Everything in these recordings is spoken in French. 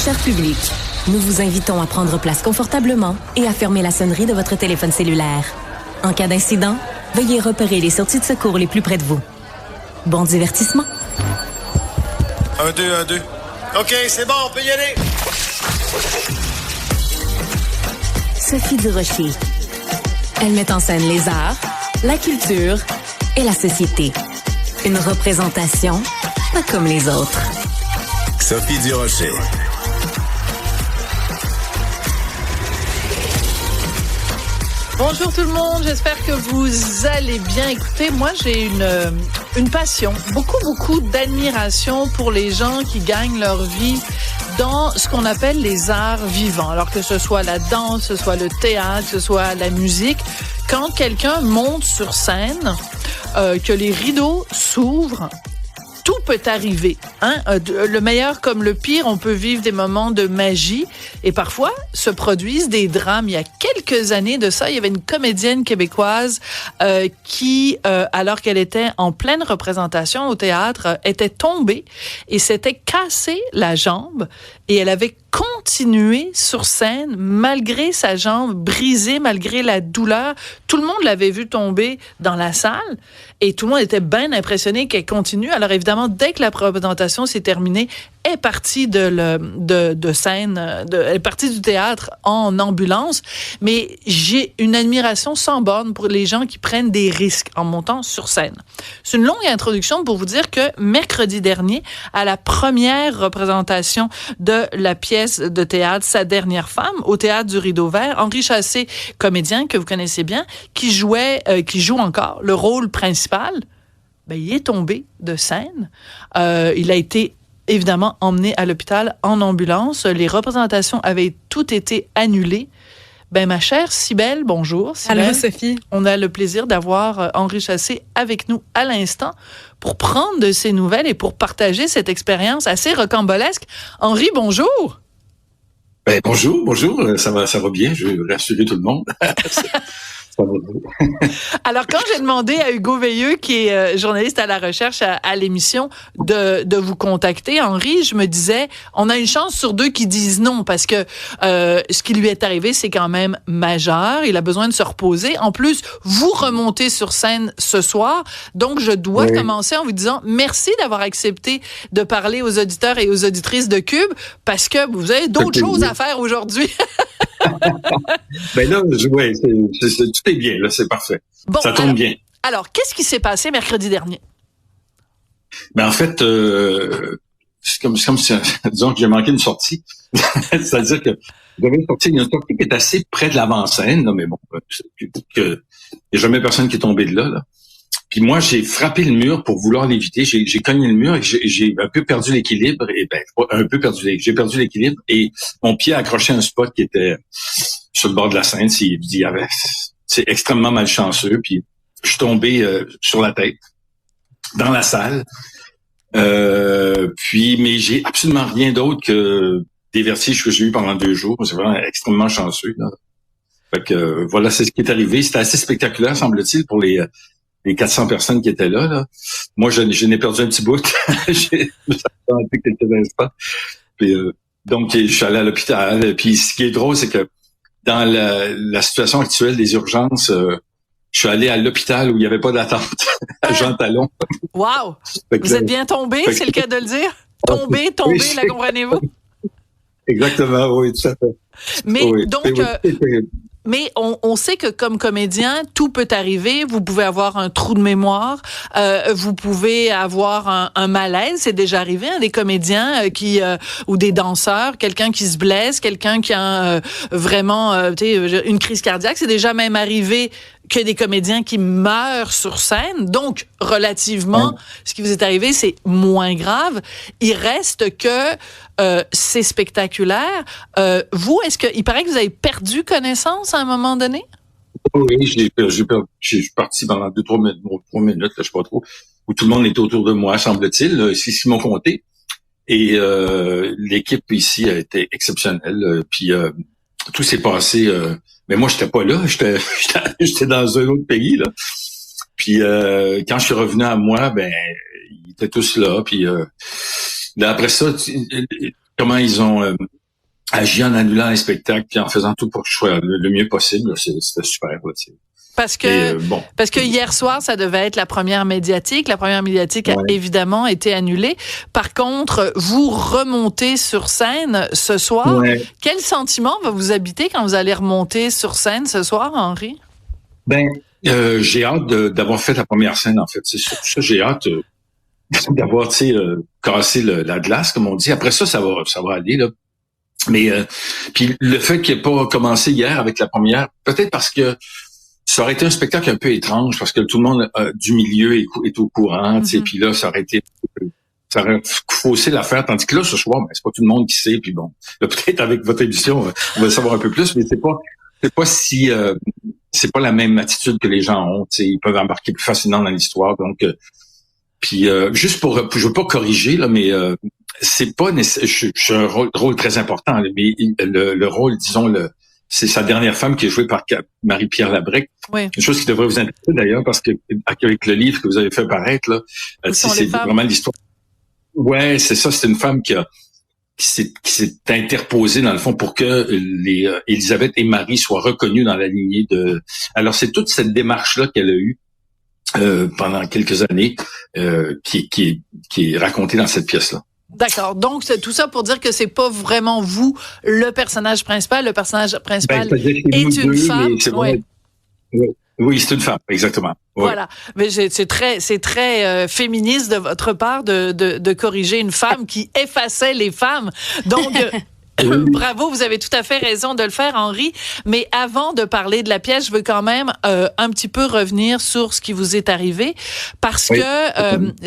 Cher public, nous vous invitons à prendre place confortablement et à fermer la sonnerie de votre téléphone cellulaire. En cas d'incident, veuillez repérer les sorties de secours les plus près de vous. Bon divertissement. 1, 2, 1, 2. OK, c'est bon, on peut y aller. Sophie Durocher. Elle met en scène les arts, la culture et la société. Une représentation pas comme les autres. Sophie Durocher. Bonjour tout le monde, j'espère que vous allez bien. Écoutez, moi j'ai une passion, beaucoup d'admiration pour les gens qui gagnent leur vie dans ce qu'on appelle les arts vivants. Alors que ce soit la danse, que ce soit le théâtre, que ce soit la musique, quand quelqu'un monte sur scène, que les rideaux s'ouvrent, tout peut arriver. Le meilleur comme le pire, on peut vivre des moments de magie et parfois se produisent des drames. Il y a quelques années de ça, il y avait une comédienne québécoise qui, alors qu'elle était en pleine représentation au théâtre, était tombée et s'était cassé la jambe et elle avait continué sur scène malgré sa jambe brisée, malgré la douleur. Tout le monde l'avait vue tomber dans la salle et tout le monde était bien impressionné qu'elle continue. Alors évidemment, dès que la représentation s'est terminée, elle est partie de scène, elle est partie du théâtre en ambulance. Mais j'ai une admiration sans borne pour les gens qui prennent des risques en montant sur scène. C'est une longue introduction pour vous dire que mercredi dernier, à la première représentation de la pièce de théâtre Sa dernière femme au théâtre du Rideau Vert, Henri Chassé, comédien que vous connaissez bien, qui joue encore le rôle principal, il est tombé de scène. Il a été évidemment emmené à l'hôpital en ambulance. Les représentations avaient toutes été annulées. Ma chère Cybèle, bonjour. Cybèle, allô, Sophie. On a le plaisir d'avoir Henri Chassé avec nous à l'instant pour prendre de ses nouvelles et pour partager cette expérience assez rocambolesque. Henri, bonjour. Bonjour, ça va bien, je vais rassurer tout le monde. Alors, quand j'ai demandé à Hugo Veilleux, qui est journaliste à la recherche à l'émission, de vous contacter, Henri, je me disais, on a une chance sur deux qui disent non, parce que ce qui lui est arrivé, c'est quand même majeur. Il a besoin de se reposer. En plus, vous remontez sur scène ce soir. Donc, je dois commencer en vous disant merci d'avoir accepté de parler aux auditeurs et aux auditrices de Cube, parce que vous avez d'autres choses à faire aujourd'hui. Là, tout est bien, là, c'est parfait. Bon, ça tombe bien. Alors, qu'est-ce qui s'est passé mercredi dernier? En fait, c'est comme si, disons que j'ai manqué une sortie. C'est-à-dire que j'avais une sortie, il y a une sortie qui est assez près de l'avant-scène, là, mais bon, il n'y a jamais personne qui est tombé de là. Puis moi, j'ai frappé le mur pour vouloir l'éviter. J'ai cogné le mur et j'ai un peu perdu l'équilibre. J'ai perdu l'équilibre et mon pied a accroché à un spot qui était sur le bord de la scène. C'est extrêmement malchanceux. Puis je suis tombé sur la tête dans la salle. Mais j'ai absolument rien d'autre que des vertiges que j'ai eu pendant 2 jours. C'est vraiment extrêmement chanceux, là. Fait que voilà, c'est ce qui est arrivé. C'était assez spectaculaire, semble-t-il, pour les 400 personnes qui étaient là. Moi, je n'ai perdu un petit bout. J'ai senti quelques instants. Puis, donc, je suis allé à l'hôpital. Puis, ce qui est drôle, c'est que dans la situation actuelle des urgences, je suis allé à l'hôpital où il n'y avait pas d'attente à Jean Talon. Wow! Vous êtes bien tombé, c'est le cas de le dire? Tombé, la comprenez-vous? Exactement, oui, tout à fait. Mais donc... Mais on sait que comme comédien, tout peut arriver. Vous pouvez avoir un trou de mémoire, vous pouvez avoir un malaise. C'est déjà arrivé, des comédiens ou des danseurs, quelqu'un qui se blesse, quelqu'un qui a vraiment une crise cardiaque. C'est déjà même arrivé que des comédiens qui meurent sur scène. Donc, relativement, ce qui vous est arrivé, c'est moins grave. Il reste que c'est spectaculaire. Vous, il paraît que vous avez perdu connaissance à un moment donné? Oui, je suis parti pendant 2-3 minutes, là, je sais pas trop, où tout le monde était autour de moi, semble-t-il. C'est ce qu'ils m'ont compté. Et l'équipe ici a été exceptionnelle. Puis tout s'est passé... mais moi, j'étais pas là. J'étais dans un autre pays, là. Puis quand je suis revenu à moi, ils étaient tous là. Puis là, après ça, comment ils ont agi en annulant les spectacles puis en faisant tout pour que je sois le mieux possible. Là, c'était super. Là, parce que hier soir, ça devait être la première médiatique. La première médiatique a évidemment été annulée. Par contre, vous remontez sur scène ce soir. Ouais. Quel sentiment va vous habiter quand vous allez remonter sur scène ce soir, Henri? J'ai hâte d'avoir fait la première scène, en fait. C'est surtout ça, j'ai hâte d'avoir, cassé la glace, comme on dit. Après ça, ça va aller, là. Mais puis le fait qu'il n'ait pas commencé hier avec la première, peut-être parce que ça aurait été un spectacle un peu étrange, parce que tout le monde du milieu est au courant, tu sais, puis là, ça aurait faussé l'affaire, tandis que là, ce soir, c'est pas tout le monde qui sait, puis bon, là, peut-être avec votre émission, on va savoir un peu plus, mais c'est pas si c'est pas la même attitude que les gens ont, tu sais, ils peuvent embarquer plus facilement dans l'histoire, donc puis juste je veux pas corriger là, mais c'est pas je suis un rôle très important, mais le rôle, disons c'est sa dernière femme qui est jouée par Marie-Pierre Labrec. Oui. Une chose qui devrait vous intéresser d'ailleurs, parce que avec le livre que vous avez fait paraître là, c'est vraiment l'histoire. Ouais, c'est ça. C'est une femme qui s'est interposée dans le fond pour que les Élisabeth et Marie soient reconnues dans la lignée de. Alors c'est toute cette démarche là qu'elle a eue pendant quelques années, qui est racontée dans cette pièce là. D'accord. Donc, c'est tout ça pour dire que c'est pas vraiment vous, le personnage principal. Le personnage principal est une femme. Oui, c'est une femme, exactement. Ouais. Voilà. Mais c'est très féministe de votre part de corriger une femme qui effaçait les femmes. Donc, bravo, vous avez tout à fait raison de le faire, Henri. Mais avant de parler de la pièce, je veux quand même un petit peu revenir sur ce qui vous est arrivé, parce que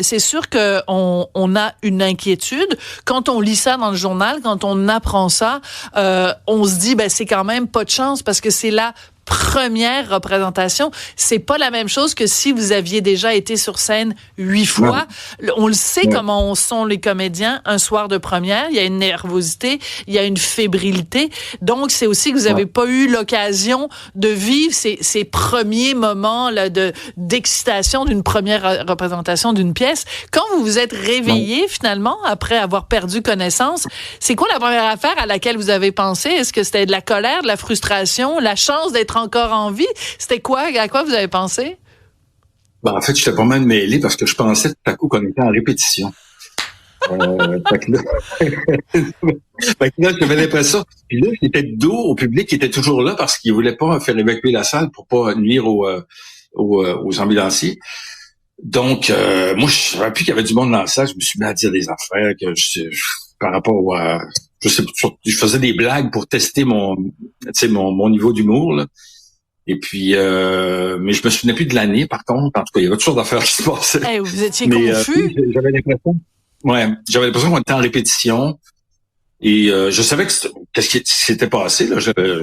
c'est sûr que on a une inquiétude quand on lit ça dans le journal, quand on apprend ça, on se dit c'est quand même pas de chance, parce que c'est la première représentation. C'est pas la même chose que si vous aviez déjà été sur scène 8 fois. Ouais. On le sait comment sont les comédiens un soir de première. Il y a une nervosité, il y a une fébrilité. Donc, c'est aussi que vous avez pas eu l'occasion de vivre ces premiers moments là, d'excitation d'une première représentation d'une pièce. Quand vous vous êtes réveillé, finalement, après avoir perdu connaissance, c'est quoi la première affaire à laquelle vous avez pensé? Est-ce que c'était de la colère, de la frustration, la chance d'être encore en vie? C'était quoi? À quoi vous avez pensé? En fait, j'étais pas mal mêlé parce que je pensais tout à coup qu'on était en répétition. Fait que là, j'avais l'impression. Puis là, j'étais de dos au public qui était toujours là parce qu'il voulait pas faire évacuer la salle pour pas nuire aux ambulanciers. Donc, moi, je savais plus qu'il y avait du monde dans la salle. Je me suis mis à dire des affaires par rapport à... Je faisais des blagues pour tester mon niveau d'humour, là. Et puis, mais je me souvenais plus de l'année, par contre. En tout cas, il y avait toutes sortes d'affaires qui se passaient. Vous étiez confus? J'avais l'impression qu'on était en répétition. Et je savais qu'est-ce qui s'était passé, là. J'avais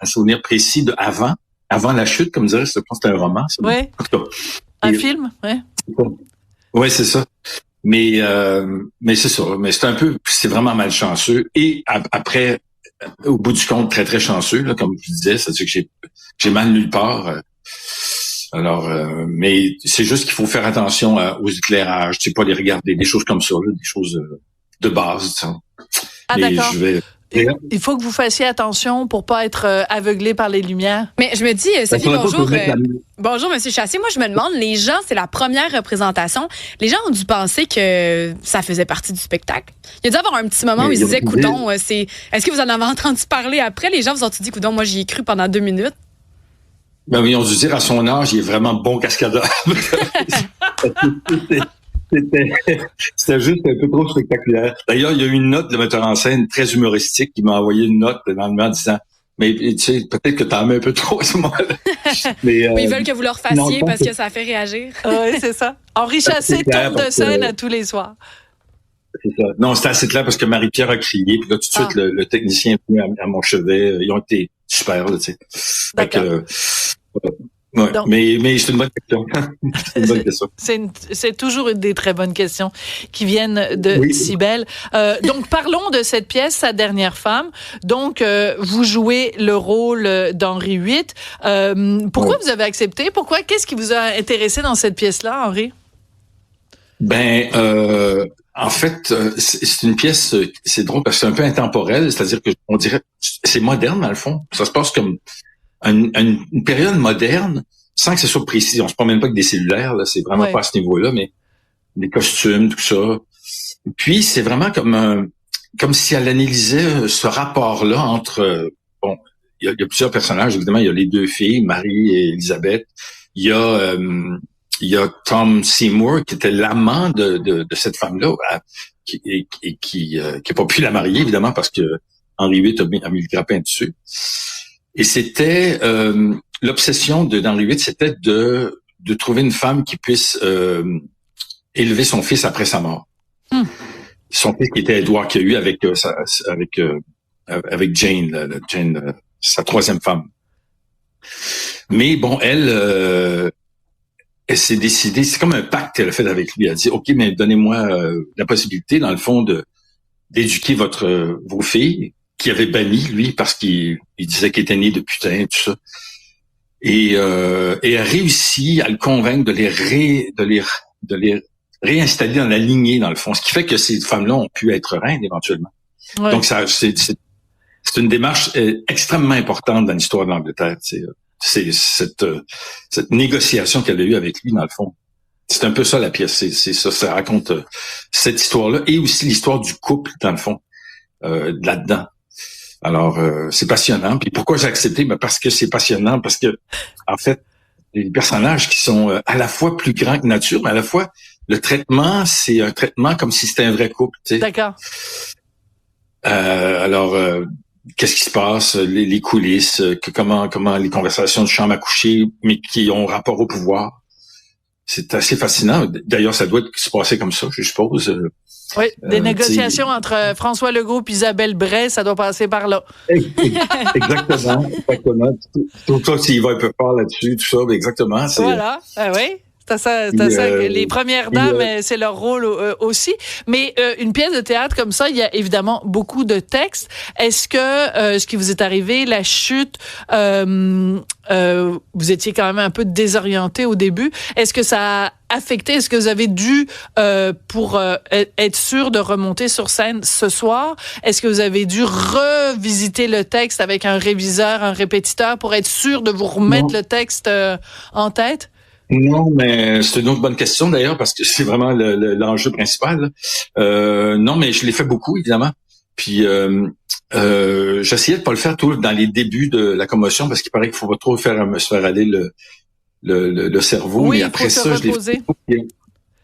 un souvenir précis de avant la chute, comme dirait, c'était un roman. Oui. En tout cas. Un film, ouais. Ouais, c'est ça. Mais c'est ça. Mais c'est vraiment malchanceux. Et après, au bout du compte, très, très chanceux, là, comme je disais. C'est-à-dire que j'ai mal nulle part. Alors, mais c'est juste qu'il faut faire attention aux éclairages, tu sais, pas les regarder, des choses comme ça, là, des choses de base, tu sais. Ah, mais d'accord. Il faut que vous fassiez attention pour pas être aveuglé par les lumières. Mais je me dis, Sophie, bonjour. Bonjour, Monsieur Chassé. Moi, je me demande, les gens, c'est la première représentation. Les gens ont dû penser que ça faisait partie du spectacle. Il y a dû avoir un petit moment où ils se disaient, coudon, est-ce que vous en avez entendu parler après? Les gens vous ont dit, coudon, moi, j'y ai cru pendant 2 minutes. Ben oui, ils ont dû dire à son âge, il est vraiment bon cascadeur. C'était juste un peu trop spectaculaire. D'ailleurs, il y a eu une note de metteur en scène très humoristique qui m'a envoyé une note dans le en disant, mais tu sais, peut-être que t'en mets un peu trop à ce moment-là. Mais ils veulent que vous leur fassiez parce que ça fait réagir. Oui, c'est ça. Henri Chassé tombe de scène à tous les soirs. C'est ça. Non, c'était assez clair parce que Marie-Pierre a crié, puis là, tout de suite, le technicien est venu à mon chevet. Ils ont été super, là, tu sais. D'accord. Ouais, donc, mais c'est une bonne question. C'est une bonne question. C'est toujours une des très bonnes questions qui viennent de Cybèle. Donc, parlons de cette pièce, Sa dernière femme. Donc, vous jouez le rôle d'Henri VIII. Pourquoi vous avez accepté? Qu'est-ce qui vous a intéressé dans cette pièce-là, Henri? En fait, c'est une pièce, c'est drôle parce que c'est un peu intemporel, c'est-à-dire que on dirait, c'est moderne dans le fond. Ça se passe comme une période moderne, sans que ce soit précis. On se promène pas avec des cellulaires, là, c'est vraiment pas à ce niveau-là, mais des costumes, tout ça. Puis c'est vraiment comme si elle analysait ce rapport-là entre, bon, il y a plusieurs personnages, évidemment, il y a les deux filles, Marie et Elisabeth. Il y a Tom Seymour qui était l'amant de cette femme-là, qui a pas pu la marier, évidemment, parce que Henri VIII a mis le grappin dessus. Et c'était l'obsession d'Henri VIII, c'était de trouver une femme qui puisse élever son fils après sa mort. Son fils qui était Édouard, qu'il a eu avec Jane, sa troisième femme. Mais bon, elle s'est décidée, c'est comme un pacte qu'elle a fait avec lui. Elle a dit, OK, mais donnez-moi la possibilité, dans le fond, d'éduquer vos filles, qui avait banni, lui, parce qu'il disait qu'il était né de putain, tout ça. Et a réussi à le convaincre de les réinstaller dans la lignée, dans le fond. Ce qui fait que ces femmes-là ont pu être reines, éventuellement. Ouais. Donc, c'est une démarche extrêmement importante dans l'histoire de l'Angleterre. C'est cette négociation qu'elle a eue avec lui, dans le fond. C'est un peu ça, la pièce. C'est ça. Ça raconte cette histoire-là et aussi l'histoire du couple, dans le fond, là-dedans. Alors, c'est passionnant. Puis pourquoi j'ai accepté? Ben parce que c'est passionnant, parce que, en fait, les personnages qui sont à la fois plus grands que nature, mais à la fois, le traitement, c'est un traitement comme si c'était un vrai couple, tu sais. D'accord. Alors, qu'est-ce qui se passe, les coulisses, comment les conversations de chambre à coucher, mais qui ont rapport au pouvoir. C'est assez fascinant. D'ailleurs, ça doit se passer comme ça, je suppose. Oui, des négociations entre François Legault et Isabelle Bray, ça doit passer par là. Exactement. Tout ça, s'il va un peu fort là-dessus, tout ça, exactement. Voilà, oui. C'est ça. Les premières dames, c'est leur rôle aussi. Mais une pièce de théâtre comme ça, il y a évidemment beaucoup de textes. Est-ce que ce qui vous est arrivé, la chute, vous étiez quand même un peu désorienté au début. Est-ce que ça a affecté? Est-ce que vous avez dû, pour être sûr de remonter sur scène ce soir, est-ce que vous avez dû revisiter le texte avec un réviseur, un répétiteur, pour être sûr de vous remettre le texte en tête? Non, mais c'est une autre bonne question d'ailleurs, parce que c'est vraiment l'enjeu principal. Non, mais je l'ai fait beaucoup, évidemment. Puis j'essayais de pas le faire tout dans les débuts de la commotion, parce qu'il paraît qu'il faut pas trop se faire aller le cerveau. Oui, mais après ça, je l'ai.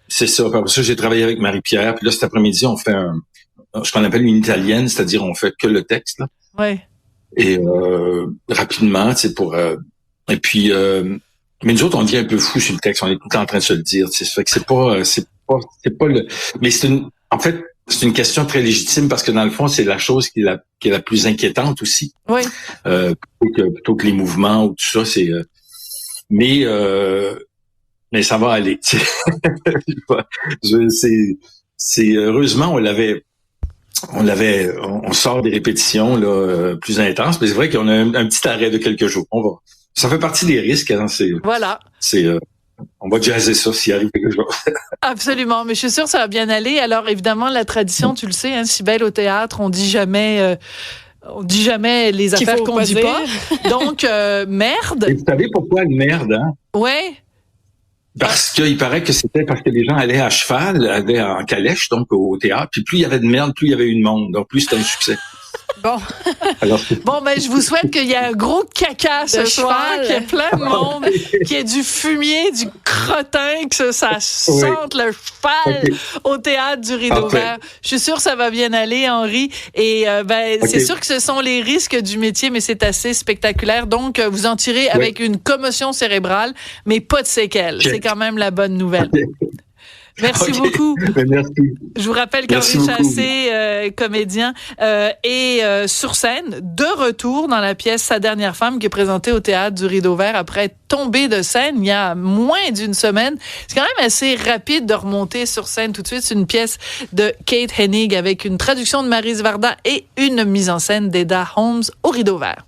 C'est ça. Après ça, j'ai travaillé avec Marie-Pierre. Puis là, cet après-midi, on fait ce qu'on appelle une italienne, c'est-à-dire on fait que le texte. Là. Ouais. Et rapidement, c'est pour. Et puis. Mais nous autres, on devient un peu fou sur le texte. On est tout le temps en train de se le dire. Ça fait que c'est pas le. Mais en fait, c'est une question très légitime parce que dans le fond, c'est la chose qui est la plus inquiétante aussi. Oui. Plutôt que les mouvements ou tout ça, mais ça va aller. C'est heureusement on sort des répétitions là plus intenses, mais c'est vrai qu'on a un petit arrêt de quelques jours. Ça fait partie des risques. Hein, voilà. On va jazzer ça s'il arrive quelque chose. Absolument, mais je suis sûre que ça va bien aller. Alors évidemment, la tradition, tu le sais, hein, si belle au théâtre, on dit jamais les affaires qu'on dit pas. Donc merde. Et vous savez pourquoi merde, hein? Ouais. Parce qu'il paraît que c'était parce que les gens allaient à cheval, allaient en calèche, donc au théâtre. Puis plus il y avait de merde, plus il y avait eu de monde. Donc plus c'était un succès. Bon. Alors, ben, je vous souhaite qu'il y ait un gros caca ce soir, qu'il y ait plein de monde, qu'il y ait du fumier, du crottin, que ça sente le cheval au théâtre du Rideau Vert. Je suis sûre que ça va bien aller, Henri. Et c'est sûr que ce sont les risques du métier, mais c'est assez spectaculaire. Donc, vous en tirez avec une commotion cérébrale, mais pas de séquelles. C'est quand même la bonne nouvelle. Merci beaucoup. Merci. Je vous rappelle qu'Henri Chassé, comédien, est sur scène, de retour dans la pièce Sa dernière femme, qui est présentée au Théâtre du Rideau Vert après être tombé de scène il y a moins d'une semaine. C'est quand même assez rapide de remonter sur scène tout de suite. C'est une pièce de Kate Hennig avec une traduction de Maryse Varda et une mise en scène d'Eda Holmes au Rideau Vert.